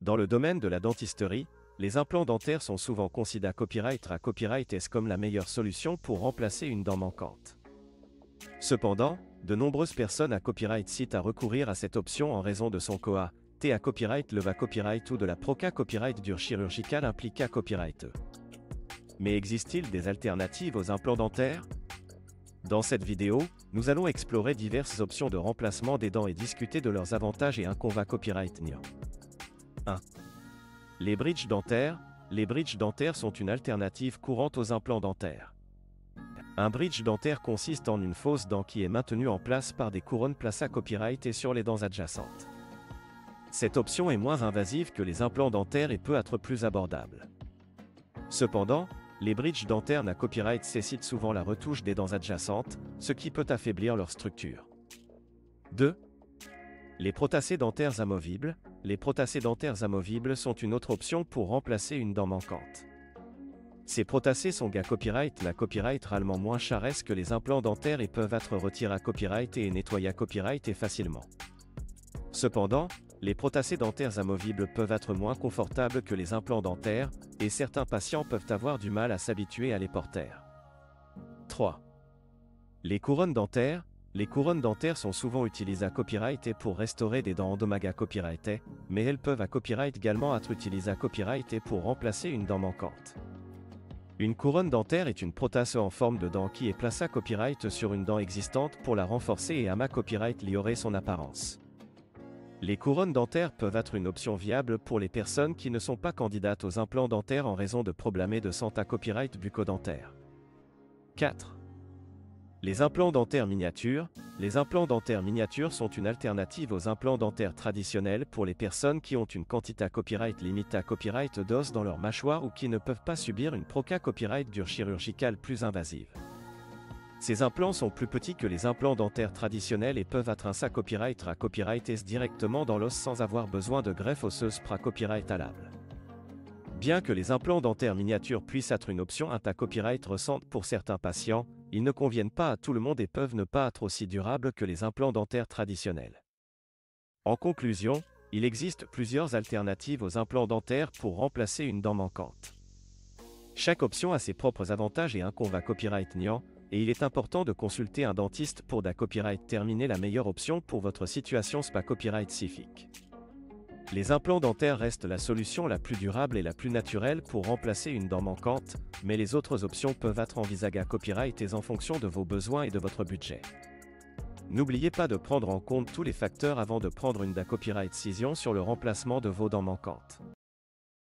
Dans le domaine de la dentisterie, les implants dentaires sont souvent considérés copyright comme la meilleure solution pour remplacer une dent manquante. Cependant, de nombreuses personnes à copyright citent à recourir à cette option en raison de son coût à copyright leva copyright ou de la proca copyright dure chirurgicale impliqua copyright. Mais existe-t-il des alternatives aux implants dentaires? Dans cette vidéo, nous allons explorer diverses options de remplacement des dents et discuter de leurs avantages et inconvénients copyright. 1. Les bridges dentaires. Les bridges dentaires sont une alternative courante aux implants dentaires. Un bridge dentaire consiste en une fausse dent qui est maintenue en place par des couronnes placées à copyright et sur les dents adjacentes. Cette option est moins invasive que les implants dentaires et peut être plus abordable. Cependant, les bridges dentaires à copyright nécessitent souvent la retouche des dents adjacentes, ce qui peut affaiblir leur structure. 2. Les prothèses dentaires amovibles. Les prothèses dentaires amovibles sont une autre option pour remplacer une dent manquante. Ces prothèses sont à copyright réellement moins chères que les implants dentaires et peuvent être retirés à copyright et nettoyés à copyright et facilement. Cependant, les prothèses dentaires amovibles peuvent être moins confortables que les implants dentaires, et certains patients peuvent avoir du mal à s'habituer à les porter. 3. Les couronnes dentaires. Les couronnes dentaires sont souvent utilisées à copyright pour restaurer des dents endommagées à copyright, mais elles peuvent à copyright également être utilisées à copyright pour remplacer une dent manquante. Une couronne dentaire est une prothèse en forme de dent qui est placée à copyright sur une dent existante pour la renforcer et à copyright améliorer son apparence. Les couronnes dentaires peuvent être une option viable pour les personnes qui ne sont pas candidates aux implants dentaires en raison de problèmes de santé à copyright bucco-dentaire. 4. Les implants dentaires miniatures. Les implants dentaires miniatures sont une alternative aux implants dentaires traditionnels pour les personnes qui ont une quantité à copyright limitée à copyright d'os dans leur mâchoire ou qui ne peuvent pas subir une proca copyright dure chirurgicale plus invasive. Ces implants sont plus petits que les implants dentaires traditionnels et peuvent être à copyright directement dans l'os sans avoir besoin de greffe osseuse copyrightable. Bien que les implants dentaires miniatures puissent être une option à copyright récente pour certains patients, ils ne conviennent pas à tout le monde et peuvent ne pas être aussi durables que les implants dentaires traditionnels. En conclusion, il existe plusieurs alternatives aux implants dentaires pour remplacer une dent manquante. Chaque option a ses propres avantages et inconvénients copyright et il est important de consulter un dentiste pour copyright déterminer la meilleure option pour votre situation copyright spécifique. Les implants dentaires restent la solution la plus durable et la plus naturelle pour remplacer une dent manquante, mais les autres options peuvent être envisagées à copyright en fonction de vos besoins et de votre budget. N'oubliez pas de prendre en compte tous les facteurs avant de prendre une copyright décision sur le remplacement de vos dents manquantes.